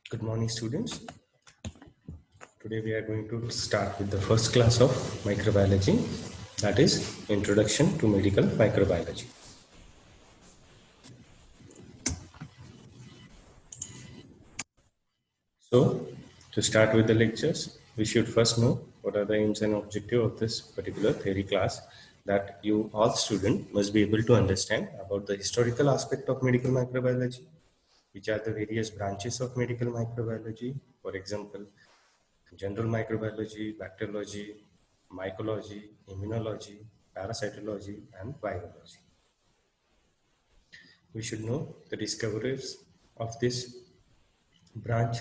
Good morning, students. Today we are going to start with the first class of microbiology, that is Introduction to Medical Microbiology. So, to start with the lectures, we should first know what are the aims and objectives of this particular theory class that you all students must be able to understand about the historical aspect of medical microbiology, which are the various branches of medical microbiology, for example, general microbiology, bacteriology, mycology, immunology, parasitology, and virology. We should know the discoverers of this branch,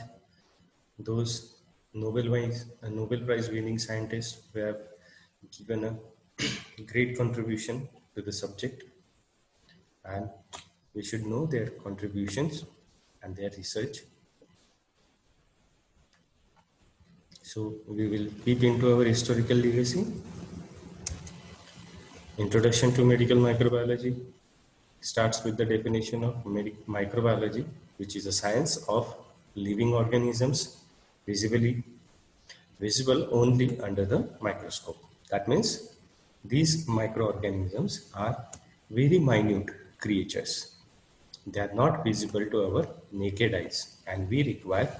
those Nobel Prize winning scientists who have given a great contribution to the subject, and we should know their contributions and their research. So we will peep into our historical legacy. Introduction to Medical Microbiology starts with the definition of microbiology, which is a science of living organisms visible only under the microscope. That means these microorganisms are very minute creatures. They are not visible to our naked eyes, and we require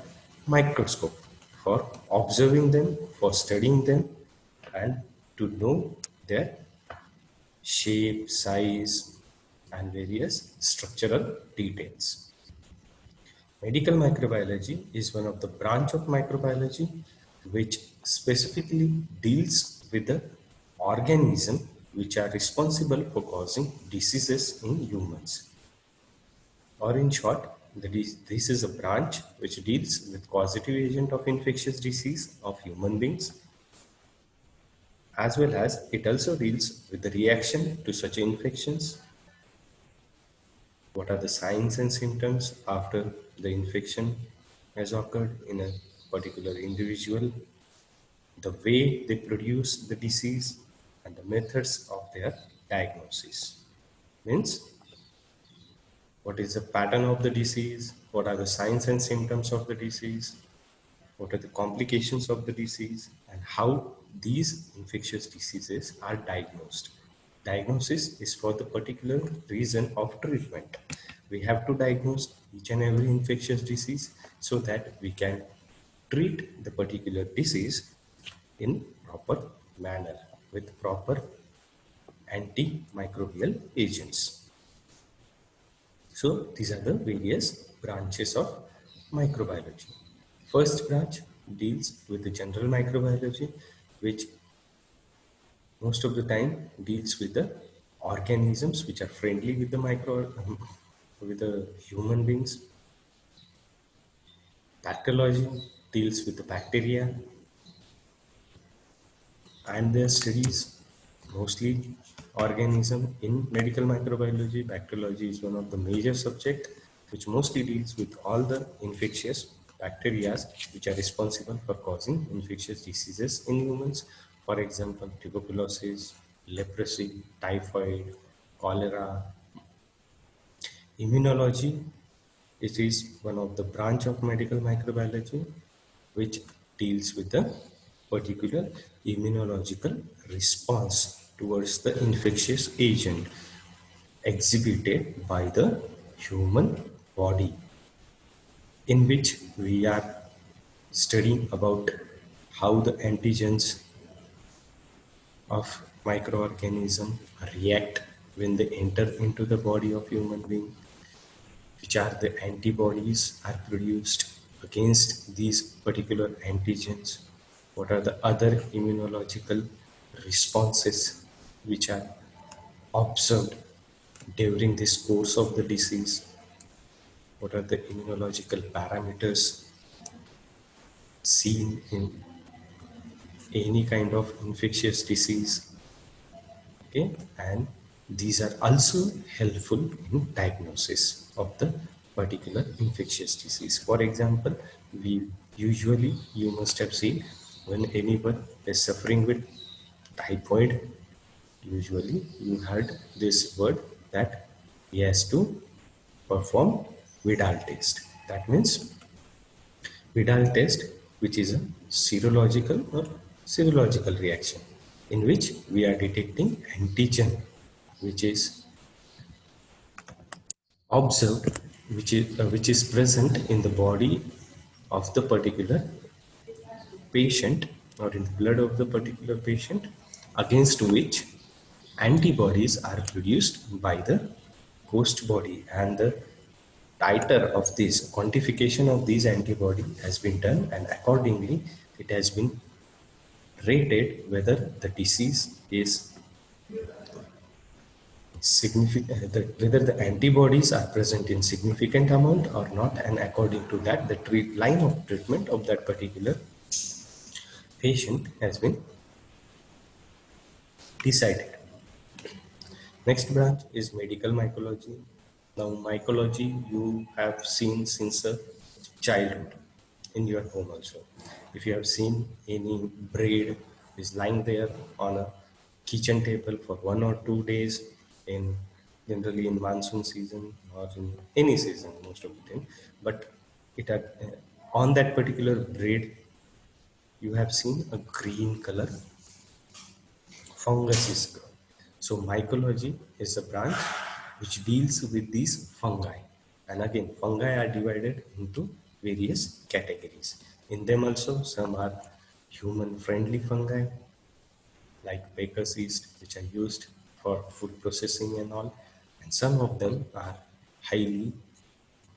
microscope for observing them, for studying them, and to know their shape, size, and various structural details. Medical microbiology is one of the branch of microbiology which specifically deals with the organism which are responsible for causing diseases in humans. Or in short, this is a branch which deals with causative agent of infectious disease of human beings, as well as it also deals with the reaction to such infections. What are the signs and symptoms after the infection has occurred in a particular individual, the way they produce the disease, and the methods of their diagnosis. Means, what is the pattern of the disease, what are the signs and symptoms of the disease, what are the complications of the disease, and how these infectious diseases are diagnosed. Diagnosis is for the particular reason of treatment. We have to diagnose each and every infectious disease so that we can treat the particular disease in proper manner with proper antimicrobial agents. So these are the various branches of microbiology. First branch deals with the general microbiology, which most of the time deals with the organisms which are friendly with the with the human beings. Bacteriology deals with the bacteria and their studies, mostly organism. In medical microbiology, bacteriology is one of the major subject which mostly deals with all the infectious bacteria which are responsible for causing infectious diseases in humans. For example, tuberculosis, leprosy, typhoid, cholera. Immunology, it is one of the branch of medical microbiology which deals with the particular immunological response towards the infectious agent exhibited by the human body, in which we are studying about how the antigens of microorganism react when they enter into the body of human being, which are the antibodies are produced against these particular antigens, what are the other immunological responses which are observed during this course of the disease, what are the immunological parameters seen in any kind of infectious disease, okay, and these are also helpful in diagnosis of the particular infectious disease. For example, we usually, you must have seen, when anyone is suffering with typhoid, usually you heard this word that he has to perform Vidal test. That means Vidal test, which is a serological or serological reaction, in which we are detecting antigen, which is observed, which is present in the body of the particular patient or in the blood of the particular patient, against which antibodies are produced by the host body, and the titer of this quantification of these antibody has been done, and accordingly it has been rated whether the disease is significant, whether the antibodies are present in significant amount or not, and according to that the line of treatment of that particular patient has been decided. Next branch is medical mycology. Now, mycology you have seen since childhood in your home also. If you have seen any braid is lying there on a kitchen table for 1 or 2 days, in generally in monsoon season or in any season most of the time, but it had, on that particular braid you have seen a green color fungus is grown. So mycology is a branch which deals with these fungi. And again, fungi are divided into various categories. In them also, some are human-friendly fungi, like baker's yeast, which are used for food processing and all. And some of them are highly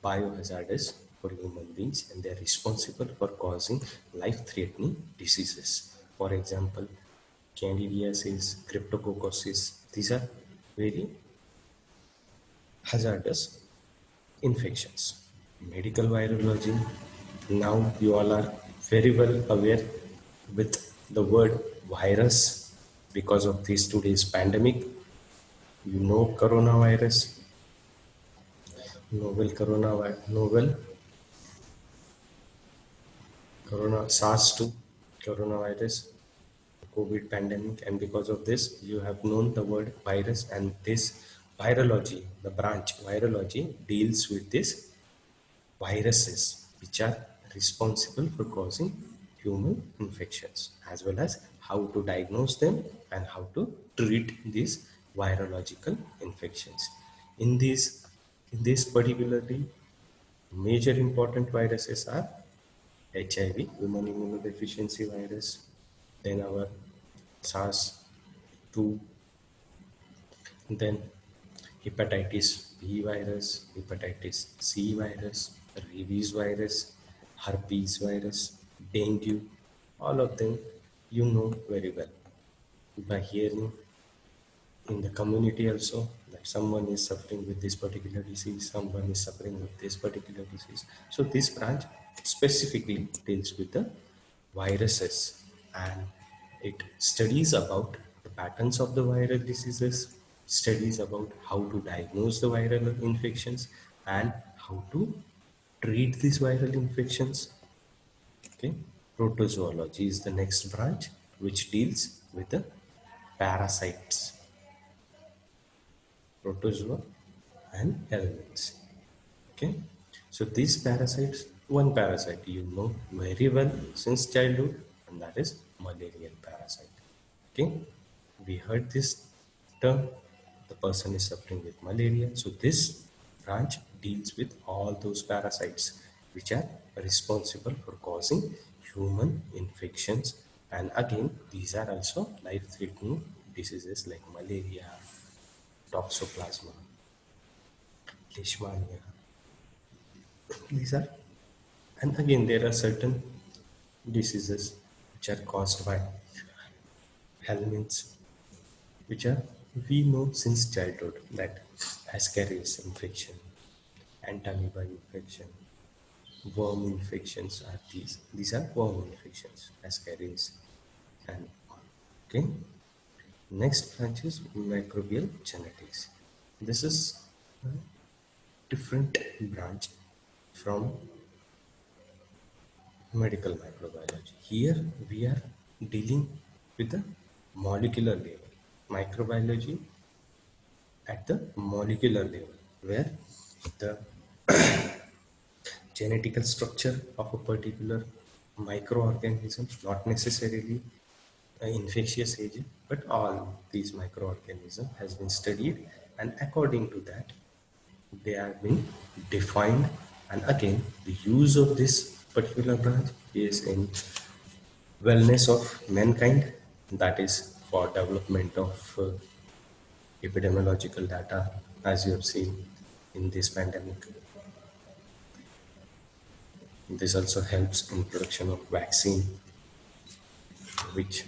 biohazardous for human beings, and they are responsible for causing life-threatening diseases. For example, candidiasis, cryptococcosis, these are very hazardous infections. Medical virology, now you all are very well aware with the word virus because of this today's pandemic. You know coronavirus, novel corona SARS-2 coronavirus, COVID pandemic, and because of this you have known the word virus. And this virology, the branch virology, deals with this viruses which are responsible for causing human infections, as well as how to diagnose them and how to treat these virological infections. In this particularly, major important viruses are HIV, human immunodeficiency virus, then our SARS-2, then hepatitis B virus, hepatitis C virus, rabies virus, herpes virus, dengue, all of them you know very well by hearing in the community also that someone is suffering with this particular disease, someone is suffering with this particular disease. So this branch specifically deals with the viruses, and it studies about the patterns of the viral diseases, studies about how to diagnose the viral infections and how to treat these viral infections. Okay, protozoology is the next branch which deals with the parasites, protozoa and elements. Okay, so these parasites, one parasite you know very well since childhood, and that is malarial parasite. Okay, we heard this term, the person is suffering with malaria. So this branch deals with all those parasites which are responsible for causing human infections, and again these are also life-threatening diseases like malaria, toxoplasma, leishmania. These are, and again there are certain diseases which are caused by helminths, which are we know since childhood, that ascaris infection, entamoeba infection, worm infections are these. These are worm infections, ascaris and all. Okay. Next branch is microbial genetics. This is a different branch from medical microbiology. Here we are dealing with the molecular level. Microbiology at the molecular level, where the genetical structure of a particular microorganism, not necessarily an infectious agent, but all these microorganisms has been studied, and according to that, they have been defined. And again, the use of this particular branch is in wellness of mankind, that is for development of epidemiological data, as you have seen in this pandemic. This also helps in production of vaccine, which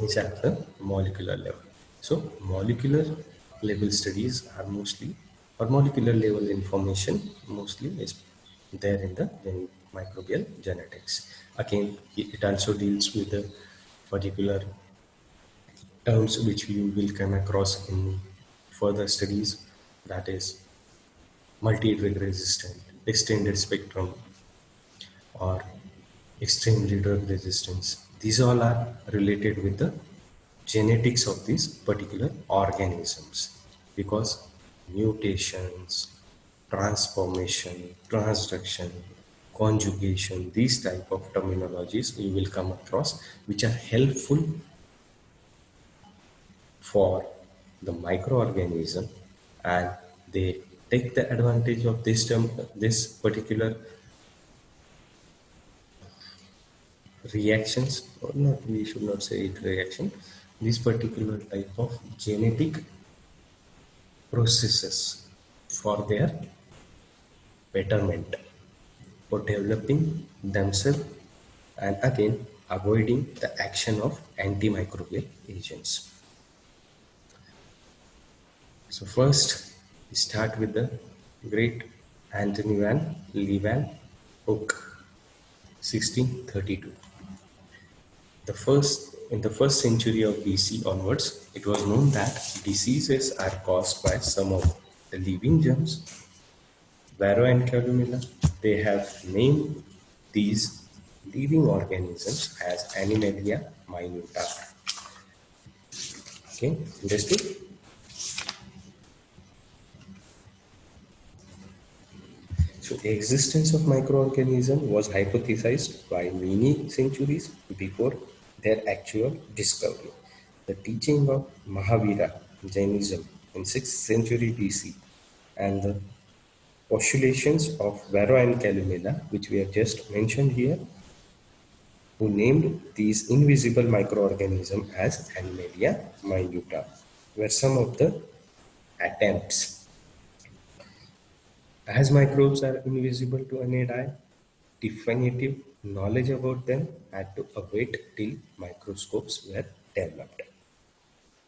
is at the molecular level. So molecular level studies are mostly, or molecular level information mostly is there in the microbial genetics. Again, it also deals with the particular terms which you will come across in further studies, that is multi-drug resistant, extended spectrum, or extremely drug resistance. These all are related with the genetics of these particular organisms, because mutations, transformation, transduction, conjugation, these type of terminologies you will come across, which are helpful for the microorganism, and they take the advantage of this term, this particular reactions, or not, we should not say it reaction, this particular type of genetic processes for their betterment, for developing themselves, and again avoiding the action of antimicrobial agents. So first, we start with the great Anthony van Leeuwenhoek, 1632. In the first century of BC onwards, it was known that diseases are caused by some of the living germs, Varroa and Calamilla. They have named these living organisms as Animalia minuta. Okay, understood? So the existence of microorganism was hypothesized by many centuries before their actual discovery. The teaching of Mahavira Jainism in 6th century BC and the postulations of Varro and Caligula, which we have just mentioned here, who named these invisible microorganisms as Animalia minuta, were some of the attempts. As microbes are invisible to unaided eye, definitive knowledge about them had to await till microscopes were developed.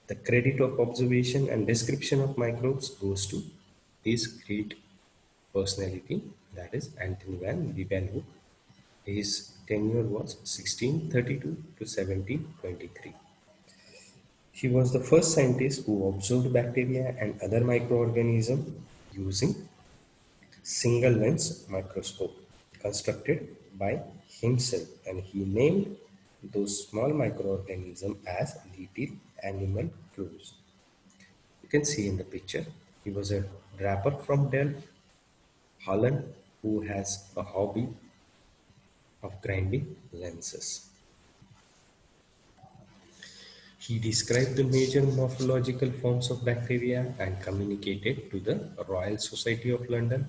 The credit of observation and description of microbes goes to this great personality, that is Anthony van Leeuwenhoek. His tenure was 1632 to 1723. He was the first scientist who observed bacteria and other microorganisms using single lens microscope constructed by himself, and he named those small microorganisms as little animal clues. You can see in the picture, he was a draper from Delft, Holland, who has a hobby of grinding lenses. He described the major morphological forms of bacteria and communicated to the Royal Society of London.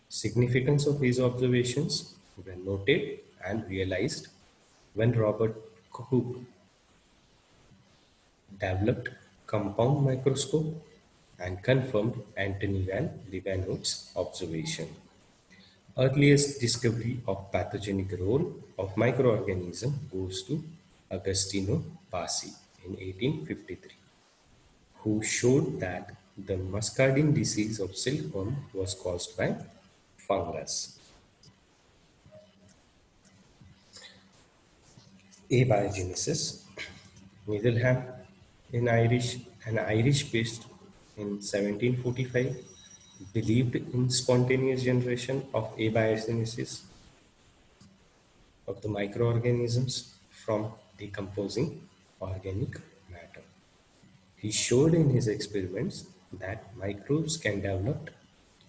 Significance of his observations were noted and realized when Robert Koch developed compound microscope and confirmed Antony van Leeuwenhoek's observation. Earliest discovery of pathogenic role of microorganism goes to Agostino Bassi in 1853, who showed that the muscardine disease of silkworm was caused by fungus. Abiogenesis. Needleham, an Irish priest in 1745, believed in spontaneous generation of abiogenesis of the microorganisms from decomposing organic matter. He showed in his experiments that microbes can develop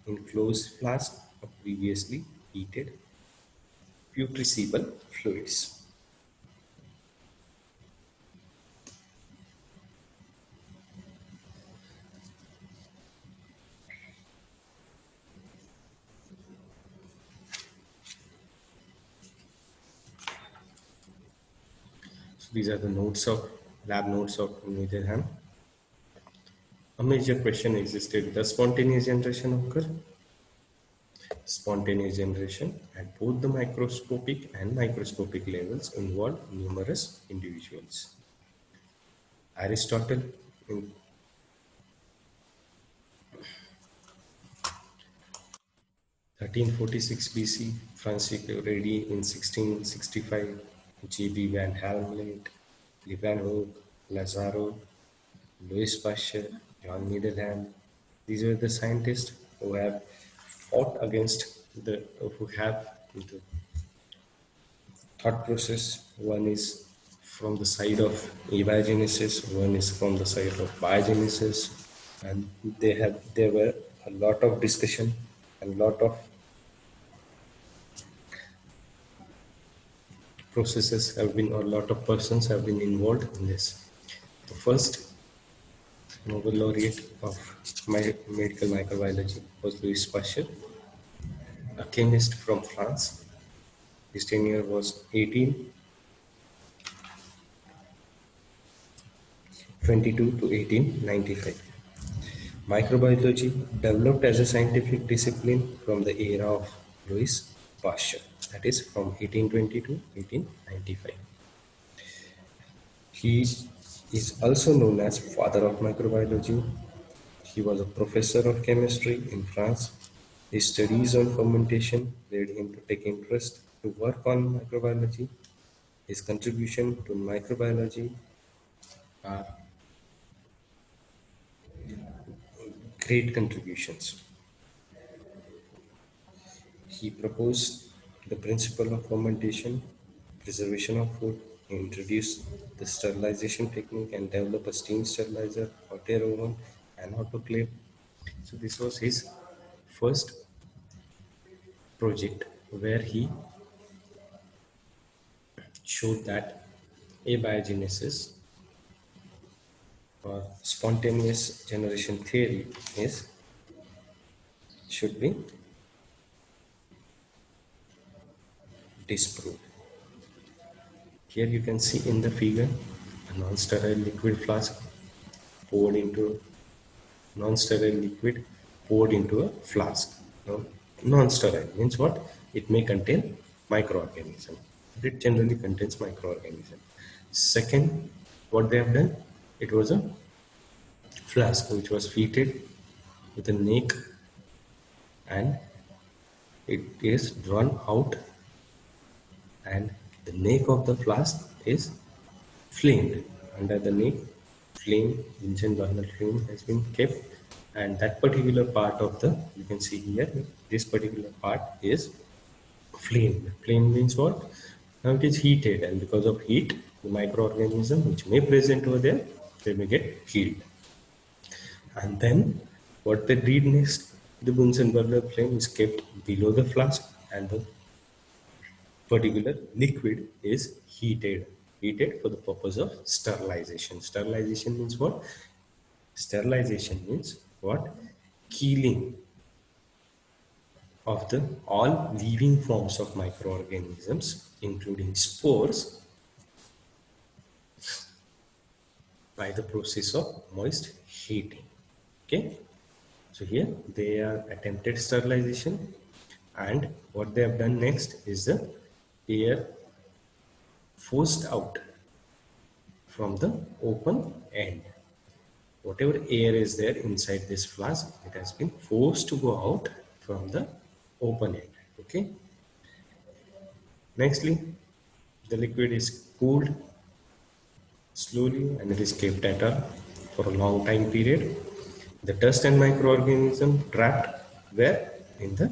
in closed flask of previously heated putrescible fluids. So these are the notes of lab notes of Needham. A major question existed: does spontaneous generation occur? Spontaneous generation at both the microscopic and microscopic levels involved numerous individuals. Aristotle in 1346 BC, Francis Redi in 1665, J.B. van Helmont, Leeuwenhoek, Lazaro, Louis Pasteur, John Needham. These were the scientists who have fought against who have the thought process. One is from the side of abiogenesis, one is from the side of biogenesis, and there were a lot of discussion and lot of processes have been, or a lot of persons have been involved in this. The first Nobel laureate of medical microbiology was Louis Pasteur, a chemist from France. His tenure was 1822 to 1895. Microbiology developed as a scientific discipline from the era of Louis Pasteur, that is from 1820 to 1895. He is also known as father of microbiology. He was a professor of chemistry in France. His studies on fermentation led him to take interest to work on microbiology. His contribution to microbiology are great contributions. He proposed the principle of fermentation, preservation of food. He introduced the sterilization technique and developed a steam sterilizer, hot air oven, and autoclave. So this was his first project where he showed that abiogenesis or spontaneous generation theory is should be disproved. Here you can see in the figure a non-sterile liquid flask poured into non-sterile liquid poured into a flask. Now, non-sterile means what? It may contain microorganism. It generally contains microorganism. Second, what they have done? It was a flask which was fitted with a neck and it is drawn out and the neck of the flask is flamed. Under the neck, flame, Bunsen burner flame has been kept, and that particular part of the, you can see here, this particular part is flamed. Flame means what? Now it is heated, and because of heat, the microorganism which may present over there, they may get killed. And then what they did next, the Bunsen burner flame is kept below the flask and the particular liquid is heated for the purpose of sterilization. Sterilization means what? Sterilization means what? Killing of the all living forms of microorganisms, including spores, by the process of moist heating. Okay, so here they are attempted sterilization, and what they have done next is the air forced out from the open end. Whatever air is there inside this flask, it has been forced to go out from the open end. Okay. Nextly, the liquid is cooled slowly and it is kept at for a long time period. The dust and microorganism trapped where? In the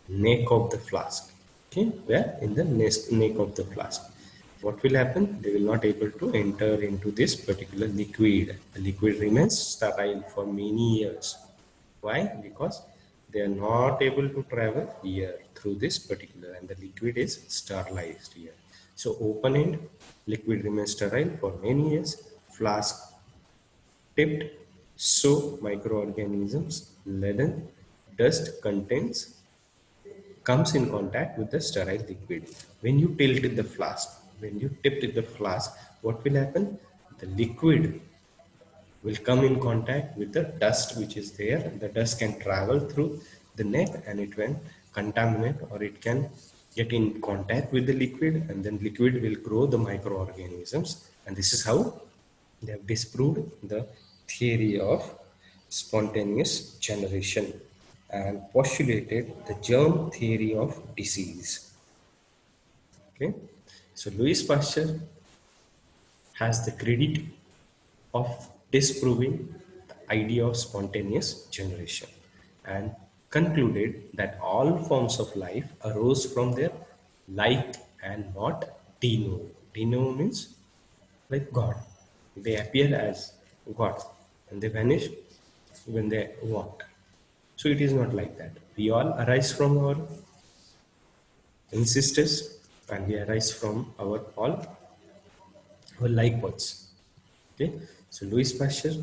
neck of the flask. Okay, where? In the neck of the flask. What will happen? They will not able to enter into this particular liquid. The liquid remains sterile for many years. Why? Because they are not able to travel here through this particular, and the liquid is sterilized here. So open end liquid remains sterile for many years, flask tipped, so microorganisms, leaden, dust contents comes in contact with the sterile liquid. When you tilt the flask, when you tipped the flask, what will happen? The liquid will come in contact with the dust which is there. The dust can travel through the neck and it will contaminate, or it can get in contact with the liquid, and then liquid will grow the microorganisms. And this is how they have disproved the theory of spontaneous generation and postulated the germ theory of disease. Okay, so Louis Pasteur has the credit of disproving the idea of spontaneous generation and concluded that all forms of life arose from their like and not de novo. De novo means like God. They appear as God and they vanish when they want. So it is not like that. We all arise from our ancestors and we arise from our like words. Okay, so Louis Pasteur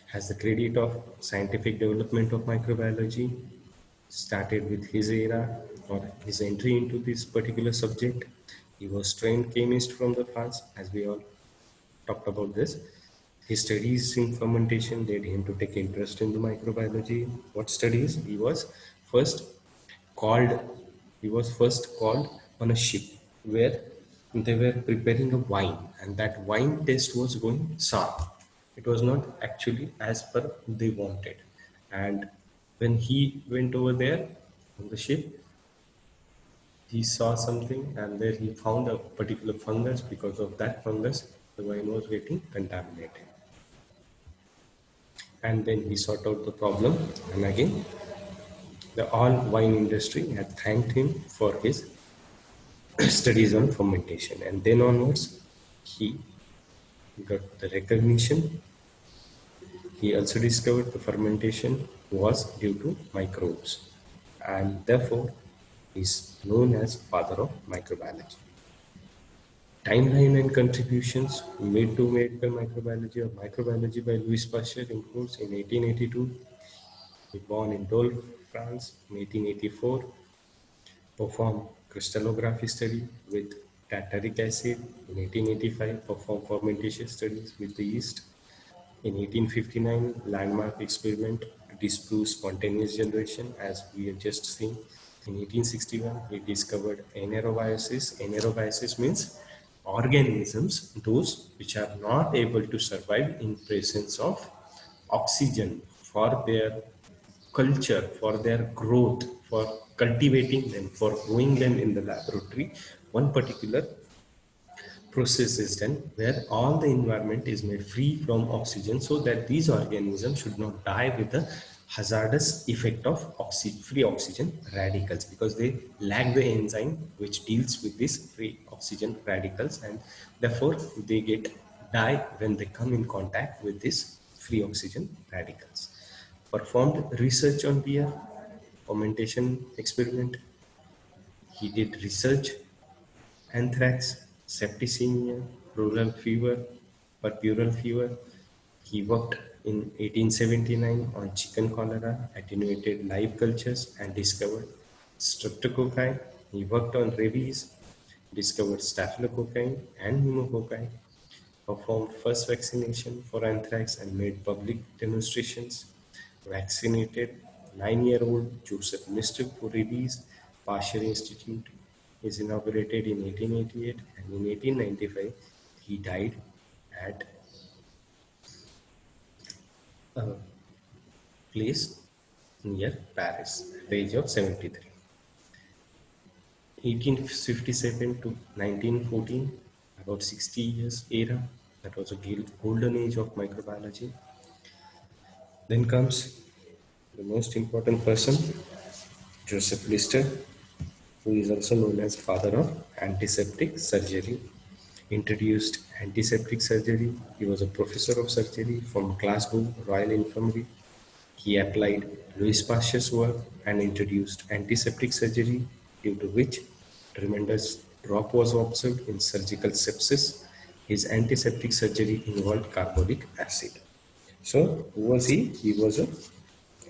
has the credit of scientific development of microbiology, started with his era or his entry into this particular subject. He was trained chemist from the France, as we all talked about this. His studies in fermentation led him to take interest in the microbiology. What studies? First called he was first called on a ship where they were preparing a wine, and that wine taste was going sour. It was not actually as per they wanted. And when he went over there on the ship, he saw something, and there he found a particular fungus. Because of that fungus, the wine was getting contaminated. And then he sought out the problem, and again the all wine industry had thanked him for his studies on fermentation, and then onwards he got the recognition. He also discovered the fermentation was due to microbes, and therefore is known as father of microbiology. Timeline and contributions made to medical microbiology or microbiology by Louis Pasteur includes: in 1882, he born in Dole, France. In 1884, performed crystallography study with tartaric acid. In 1885, performed fermentation studies with the yeast. In 1859, landmark experiment to disprove spontaneous generation, as we have just seen. In 1861, he discovered anaerobiosis. Anaerobiosis means organisms, those which are not able to survive in presence of oxygen for their culture, for their growth, for cultivating them, for growing them in the laboratory. One particular process is done where all the environment is made free from oxygen, so that these organisms should not die with the hazardous effect of free oxygen radicals, because they lack the enzyme which deals with these free oxygen radicals, and therefore they get die when they come in contact with these free oxygen radicals. Performed research on beer fermentation experiment. He did research anthrax, septicemia, rural fever, puerperal fever. He worked in 1879 on chicken cholera, attenuated live cultures, and discovered streptococci. He worked on rabies, discovered staphylococci and pneumococci, performed first vaccination for anthrax and made public demonstrations, vaccinated 9-year-old Joseph Lister for rabies. Pasteur Institute is inaugurated in 1888, and in 1895 he died at a place near Paris at the age of 73. 1857 to 1914, about 60 years era. That was a golden age of microbiology. Then comes the most important person, Joseph Lister, who is also known as father of antiseptic surgery. Introduced antiseptic surgery. He was a professor of surgery from Glasgow Royal Infirmary. He applied Louis Pasteur's work and introduced antiseptic surgery, due to which tremendous drop was observed in surgical sepsis. His antiseptic surgery involved carbolic acid. So, who was he? He was a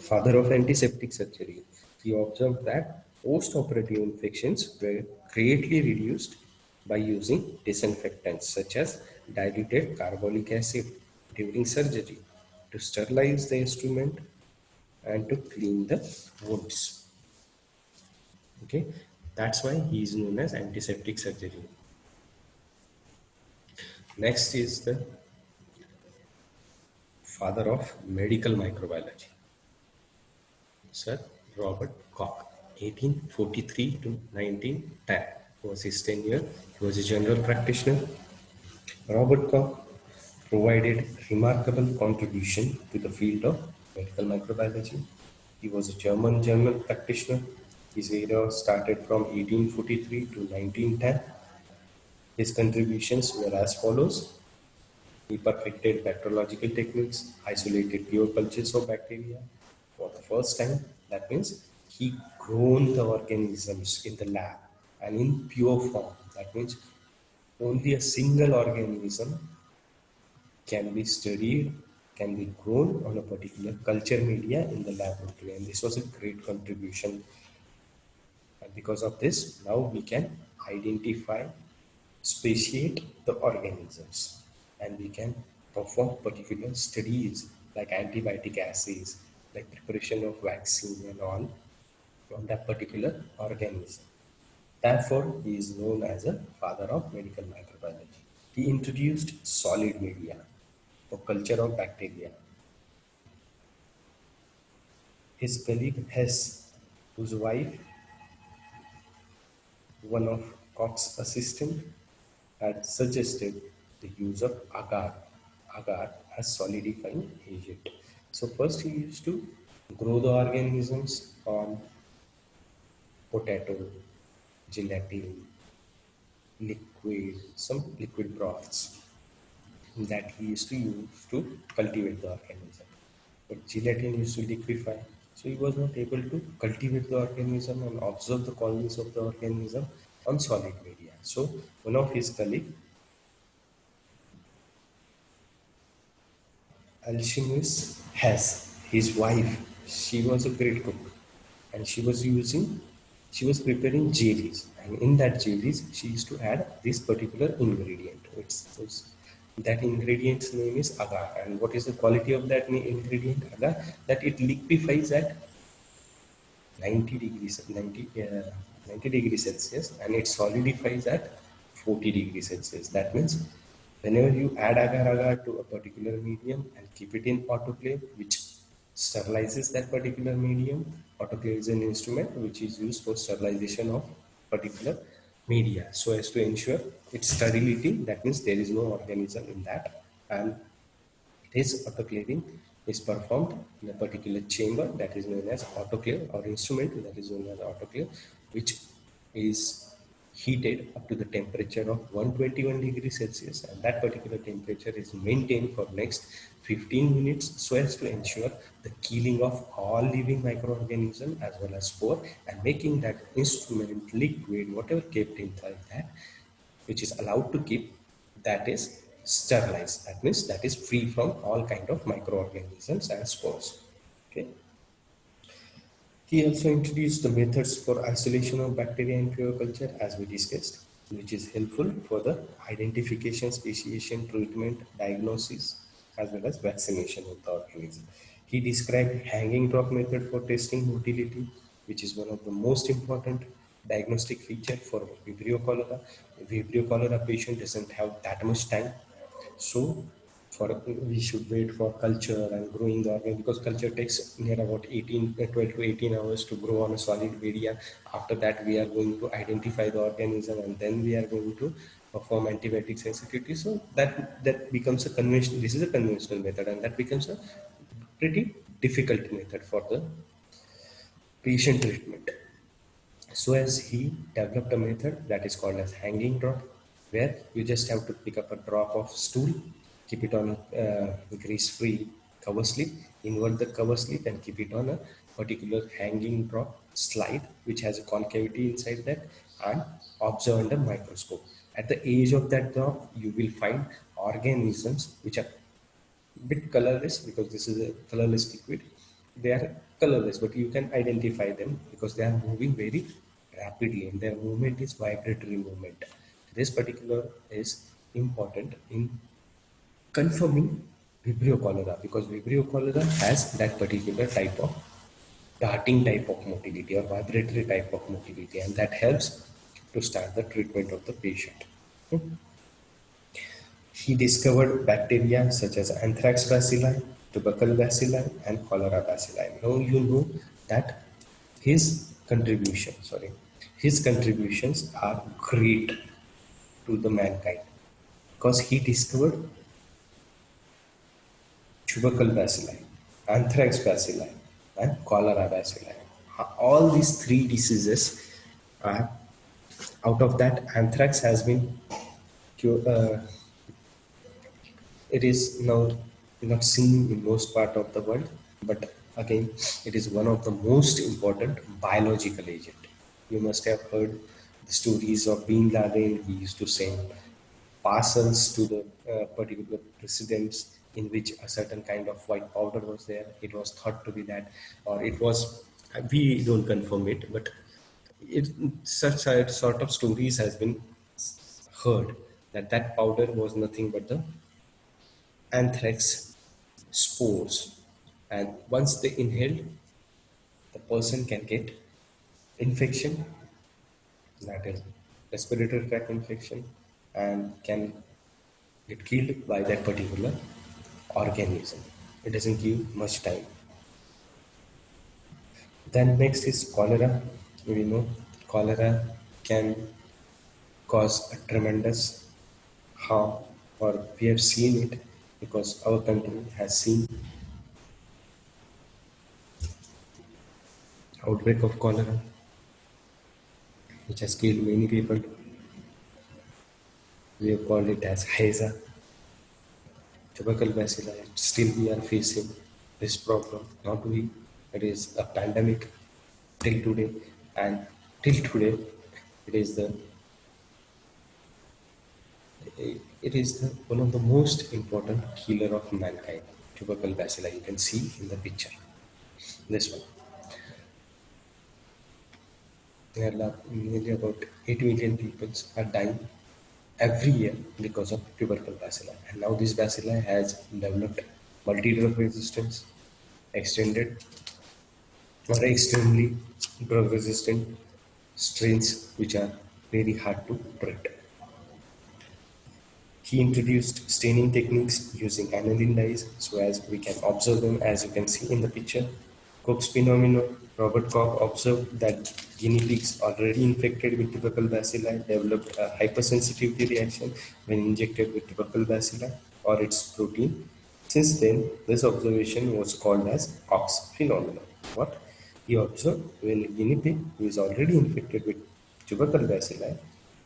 father of antiseptic surgery. He observed that post-operative infections were greatly reduced by using disinfectants such as diluted carbolic acid during surgery to sterilize the instrument and to clean the wounds. Okay, that's why he is known as antiseptic surgery. Next is the father of medical microbiology, Sir Robert Koch, 1843 to 1910 was his tenure. He was a general practitioner. Robert Koch provided remarkable contribution to the field of medical microbiology. He was a German general practitioner. His era started from 1843 to 1910. His contributions were as follows. He perfected bacteriological techniques, isolated pure cultures of bacteria for the first time. That means he grown the organisms in the lab and in pure form. That means only a single organism can be studied, can be grown on a particular culture media in the laboratory. And this was a great contribution. And because of this, now we can identify, speciate the organisms, and we can perform particular studies like antibiotic assays, like preparation of vaccine and all on that particular organism. Therefore, he is known as a father of medical microbiology. He introduced solid media for culture of bacteria. His colleague Hess, whose wife, one of Koch's assistants, had suggested the use of agar as solidifying agent. So first he used to grow the organisms on potato, gelatin, liquid, some liquid broths that he used to use to cultivate the organism. But gelatin used to liquefy, so he was not able to cultivate the organism and observe the colonies of the organism on solid media. So one of his colleagues, alchemist, has his wife. She was a great cook, and she was preparing jellies, and in that jellies she used to add this particular ingredient. That ingredient's name is agar, and what is the quality of that ingredient agar? That it liquefies at 90 degrees, 90 degrees Celsius, and it solidifies at 40 degrees Celsius. That means whenever you add agar-agar to a particular medium and keep it in autoclave, which sterilizes that particular medium. Autoclave is an instrument which is used for sterilization of particular media, so as to ensure its sterility. That means there is no organism in that, and this autoclaving is performed in a particular chamber that is known as autoclave, or instrument that is known as autoclave, which is heated up to the temperature of 121 degrees Celsius, and that particular temperature is maintained for next 15 minutes so as to ensure the killing of all living microorganisms as well as spore, and making that instrument liquid, whatever kept inside that, which is allowed to keep, that is sterilized. That means that is free from all kind of microorganisms and spores. Okay. He also introduced the methods for isolation of bacteria in pure culture, as we discussed, which is helpful for the identification, speciation, treatment, diagnosis, as well as vaccination of the organism. He described hanging drop method for testing motility, which is one of the most important diagnostic feature for Vibrio cholera. A Vibrio cholera patient doesn't have that much time, so for we should wait for culture and growing the organ, because culture takes near about 12 to 18 hours to grow on a solid media. After that, we are going to identify the organism, and then we are going to perform antibiotic sensitivity. So that becomes a conventional. This is a conventional method, and that becomes a pretty difficult method for the patient treatment. So as he developed a method that is called as hanging drop, where you just have to pick up a drop of stool, keep it on a grease-free cover slip, invert the cover slip and keep it on a particular hanging drop slide which has a concavity inside that, and observe under microscope. At the edge of that drop, you will find organisms which are bit colorless because this is a colorless liquid. They are colorless, but you can identify them because they are moving very rapidly and their movement is vibratory movement. This particular is important in confirming Vibrio cholera because Vibrio cholera has that particular type of darting type of motility or vibratory type of motility, and that helps to start the treatment of the patient. He discovered bacteria such as anthrax bacilli, tubercle bacilli, and cholera bacilli. Now you know that his contributions are great to the mankind because he discovered tubercle bacilli, anthrax bacilli, and cholera bacilli. All these three diseases are out of that. Anthrax has been it is now not seen in most part of the world, but again, it is one of the most important biological agent. You must have heard the stories of Bin Laden. He used to send parcels to the particular presidents in which a certain kind of white powder was there. It was thought to be that, or it was. We don't confirm it, but it such a sort of stories has been heard that that powder was nothing but the anthrax spores, and once they inhale, the person can get infection, that is respiratory tract infection, and can get killed by that particular organism. It doesn't give much time. Then next is cholera. We know cholera can cause a tremendous harm, or we have seen it because our country has seen outbreak of cholera, which has killed many people. We have called it as HAZA, tubercle bacilli. Still, we are facing this problem. Not we, it is a pandemic till today, and till today, it is the one of the most important killer of mankind. Tubercle bacilli. You can see in the picture. This one. Nearly about 8 million people are dying every year because of tubercle bacilli. And now this bacilli has developed multi-drug resistance, extended or extremely drug resistant strains which are very hard to treat. He introduced staining techniques using aniline dyes so as we can observe them as you can see in the picture. Koch's phenomenon. Robert Koch observed that guinea pigs already infected with tubercle bacilli developed a hypersensitivity reaction when injected with tubercle bacilli or its protein. Since then, this observation was called as Koch's phenomenon. What he observed when a guinea pig who is already infected with tubercle bacilli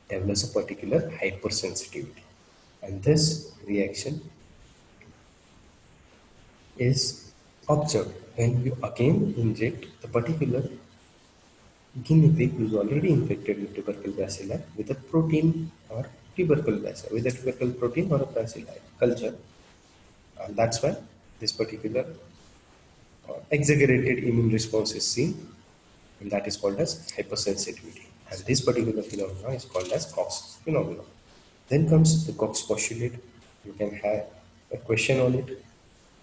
develops a particular hypersensitivity, and this reaction is observed when you again inject the particular guinea pig who is already infected with tubercle bacilli with a protein or tubercle bacilli, with a tubercle protein or a bacilli culture. And that's why this particular exaggerated immune response is seen, and that is called as hypersensitivity. And this particular phenomenon is called as Koch's phenomenon. Then comes the Koch's postulate. You can have a question on it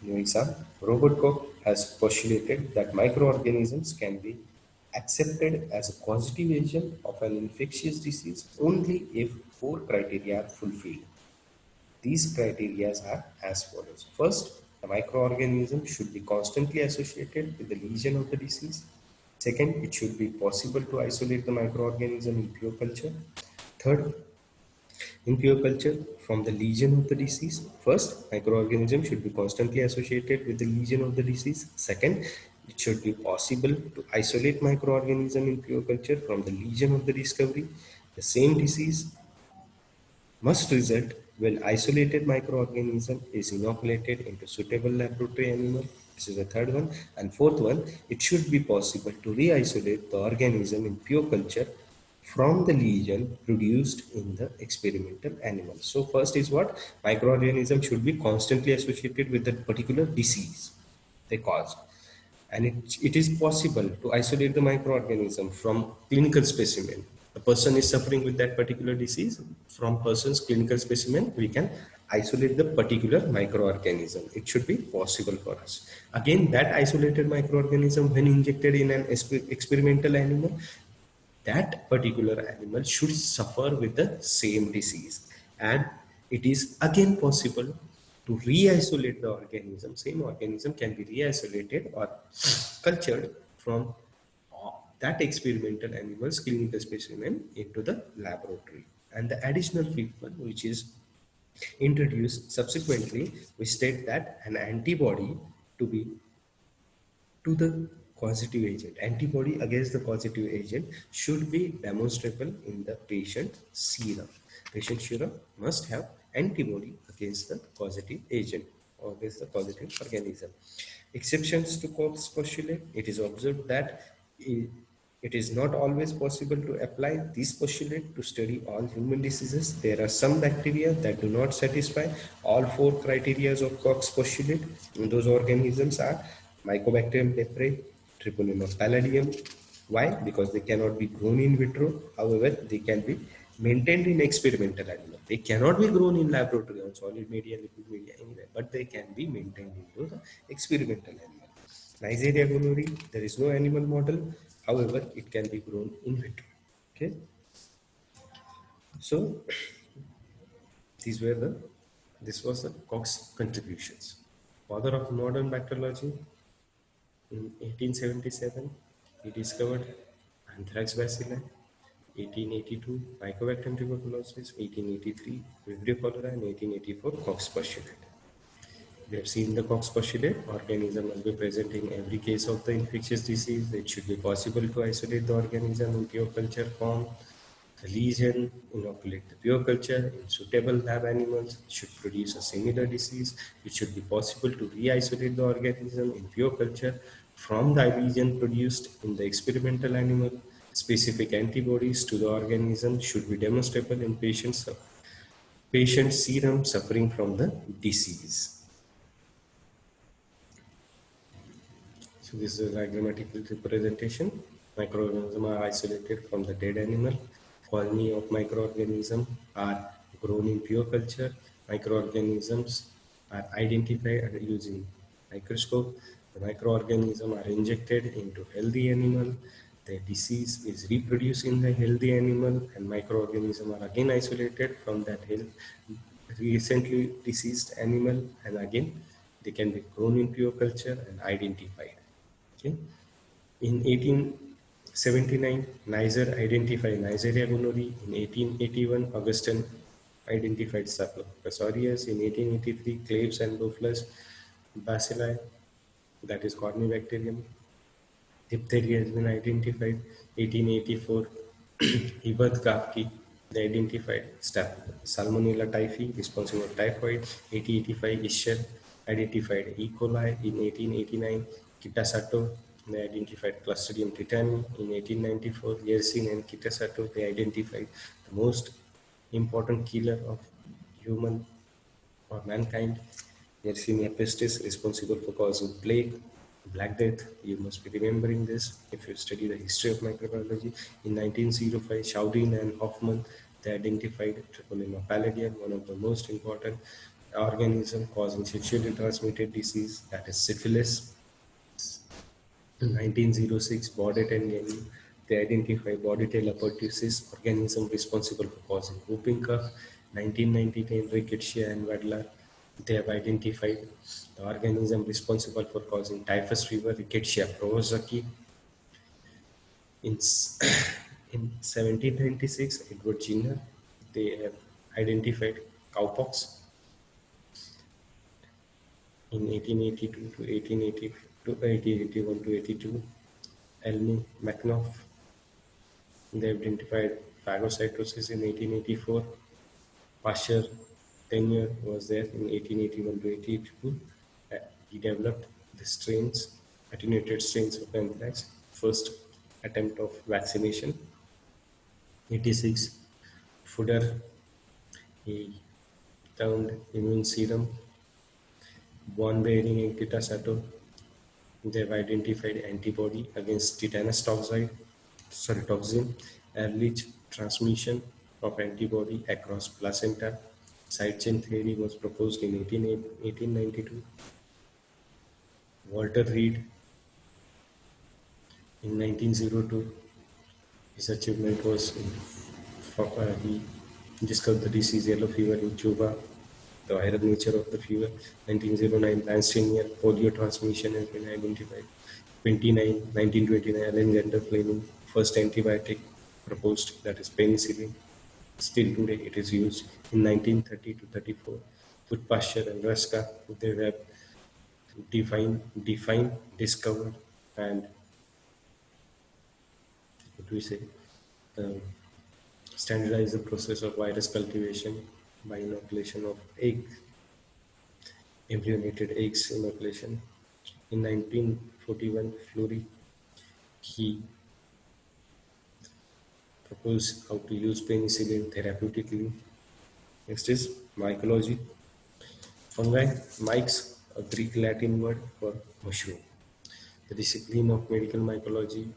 in your exam. Robert Koch has postulated that microorganisms can be accepted as a causative agent of an infectious disease only if four criteria are fulfilled. These criteria are as follows. First, the microorganism should be constantly associated with the lesion of the disease. Second, it should be possible to isolate the microorganism in pure culture. Third, in pure culture from the lesion of the disease. First, microorganism should be constantly associated with the lesion of the disease. Second, it should be possible to isolate microorganism in pure culture from the lesion of the discovery. The same disease must result When isolated microorganism is inoculated into suitable laboratory animal, this is the third one. And fourth one, it should be possible to re-isolate the organism in pure culture from the lesion produced in the experimental animal. So first is what? Microorganism should be constantly associated with that particular disease they cause. And it is possible to isolate the microorganism from clinical specimen. A person is suffering with that particular disease. From person's clinical specimen, we can isolate the particular microorganism. It should be possible for us. Again, that isolated microorganism, when injected in an experimental animal, that particular animal should suffer with the same disease. And it is again possible to re-isolate the organism. Same organism can be re-isolated or cultured from that experimental animal's clinical specimen into the laboratory. And the additional fifth one, which is introduced subsequently, we state that an antibody to be to the causative agent. Antibody against the causative agent should be demonstrable in the patient serum. Patient serum must have antibody against the causative agent or against the causative organism. Exceptions to Koch's postulate, it is observed that it is not always possible to apply this postulate to study all human diseases. There are some bacteria that do not satisfy all four criteria of Koch's postulate. And those organisms are Mycobacterium leprae, Treponema palladium. Why? Because they cannot be grown in vitro. However, they can be maintained in experimental animal. They cannot be grown in laboratory on solid media, liquid media, anywhere, but they can be maintained into the experimental animal. Neisseria gonorrhoeae, there is no animal model. However, it can be grown in vitro. Okay. So this was the Koch's contributions. Father of modern bacteriology. In 1877, he discovered anthrax bacilli. 1882, Mycobacterium tuberculosis. 1883, Vibrio cholera. And 1884, Koch's postulate. We have seen the Koch's postulate. Organism must be present in every case of the infectious disease. It should be possible to isolate the organism in pure culture form. The lesion, inoculate the pure culture in suitable lab animals, should produce a similar disease. It should be possible to re-isolate the organism in pure culture from the lesion produced in the experimental animal. Specific antibodies to the organism should be demonstrable in patient serum suffering from the disease. So this is a diagrammatical representation. Microorganisms are isolated from the dead animal. Colony of microorganisms are grown in pure culture. Microorganisms are identified using microscope. The microorganisms are injected into healthy animal. The disease is reproduced in the healthy animal, and microorganisms are again isolated from that recently deceased animal, and again they can be grown in pure culture and identified. Okay. In 1879, Neisser identified Neisseria gonorrhoeae. In 1881, Augustin identified Staphylococcus aureus. In 1883, Claves and Bacillus bacilli, that is Corynebacterium. Diphtheria has been identified. 1884, Hibbert Gafke, they identified Salmonella typhi, responsible for typhoid. 1885, Ischer identified E. coli. In 1889, Kitasato, they identified Clostridium tetani. In 1894, Yersin and Kitasato, they identified the most important killer of human or mankind, Yersinia pestis, responsible for causing plague, Black Death. You must be remembering this if you study the history of microbiology. In 1905, Chaudin and Hoffman, they identified Treponema palladium, one of the most important organism causing sexually transmitted disease, that is syphilis. In 1906, Baudet and Gagnon, they identified Bordetella pertussis, organism responsible for causing whooping cough. 1990, Rickettsia and Wadler, they have identified the organism responsible for causing typhus fever, Rickettsia prowazekii. In, in 1796, Edward Jenner, they have identified cowpox. In 1882 to 1880 to 1881 to 82, Elmy McNaught, they identified phagocytosis in 1884. Pasteur tenure was there in 1881 to 1882. He developed the strains, attenuated strains of anthrax, first attempt of vaccination. 86, Fuller, he termed immune serum, born bearing in Kitasato. They have identified antibody against tetanus toxin, early transmission of antibody across placenta. Side chain theory was proposed in 1892. Walter Reed in 1902. His achievement was he discovered the disease yellow fever in Cuba, the viral nature of the fever. 1909, Lansinian polio transmission has been identified. 1929, Alexander Fleming, first antibiotic proposed, that is penicillin. Still today it is used. In 1930 to 34, Foot Pasture and Ruska, they were defined, discovered, and what do we say? Um, standardize the process of virus cultivation by inoculation of embryonated eggs inoculation. In 1941, Fleury, he proposed how to use penicillin therapeutically. Next is mycology. Fungi, myx, a Greek Latin word for mushroom. The discipline of medical mycology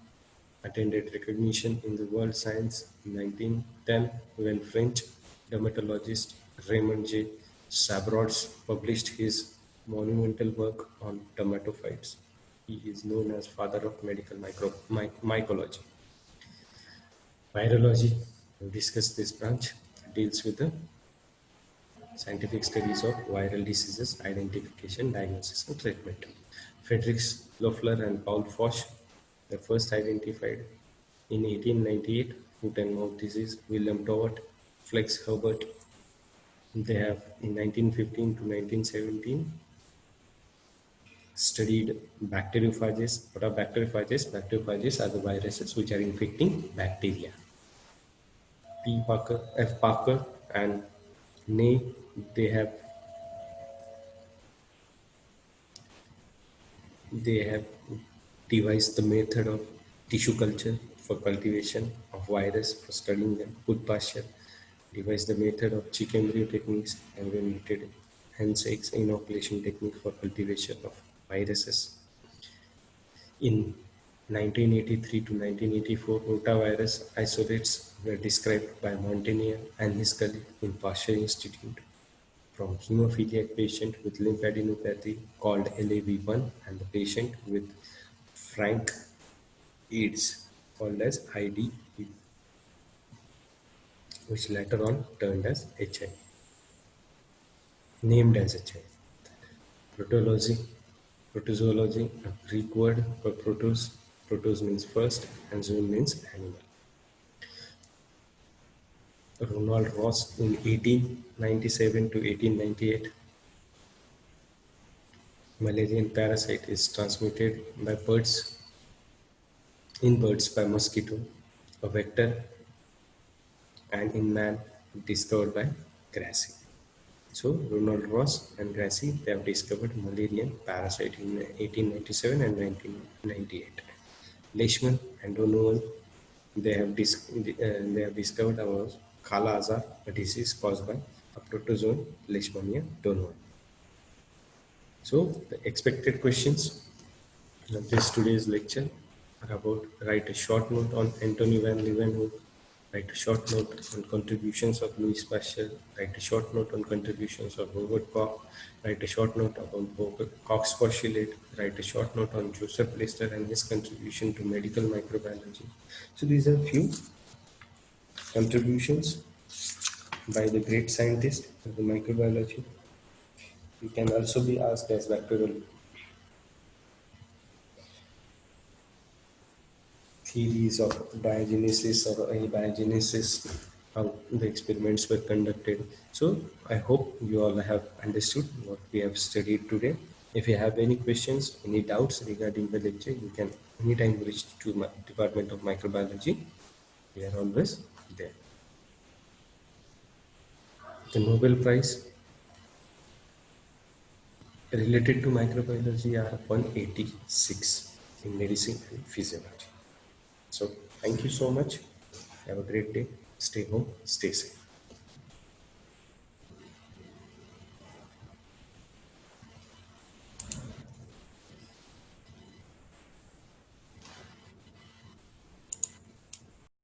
attained recognition in the world science in 1910 when French dermatologist Raymond J. Sabrods published his monumental work on dermatophytes. He is known as father of medical mycology. Virology, we discussed this branch, deals with the scientific studies of viral diseases, identification, diagnosis, and treatment. Friedrich Loeffler and Paul Foch were first identified in 1898 foot and mouth disease. William Towert, Flex Herbert, they have in 1915 to 1917 studied bacteriophages. What are bacteriophages? Bacteriophages are the viruses which are infecting bacteria. F. Parker, and Ney, they have devised the method of tissue culture for cultivation of virus for studying them. Foot Pasture devised the method of chick embryo techniques and invented hens eggs inoculation technique for cultivation of viruses. In 1983 to 1984, rotavirus isolates were described by Montagnier and his colleague in Pasteur Institute from hemophiliac patient with lymphadenopathy called LAV1 and the patient with frank AIDS called as ID, which later on turned as HIV, named as HIV. Protozoology, a Greek word for protos. Protos means first and zoon means animal. Ronald Ross in 1897 to 1898. Malarian parasite is transmitted by birds by mosquito, a vector, and in man discovered by Grassi. So Ronald Ross and Grassi, they have discovered Malarian parasite in 1897 and 1998. Leishman and Donovan, they have discovered about Kala Azar, a disease caused by a protozoan Leishmania donovan. So the expected questions of this today's lecture are about write a short note on Anthony van Leeuwenhoek, write a short note on contributions of Louis Pasteur, write a short note on contributions of Robert Koch, write a short note about Koch's postulate, write a short note on Joseph Lister and his contribution to medical microbiology. So these are few contributions by the great scientist of the microbiology. You can also be asked as bacterial theories of biogenesis or abiogenesis, how the experiments were conducted. So I hope you all have understood what we have studied today. If you have any questions, any doubts regarding the lecture, you can anytime reach to my Department of Microbiology. We are always there. The Nobel Prize related to microbiology are 186 in medicine and physiology. So thank you so much. Have a great day. Stay home, stay safe.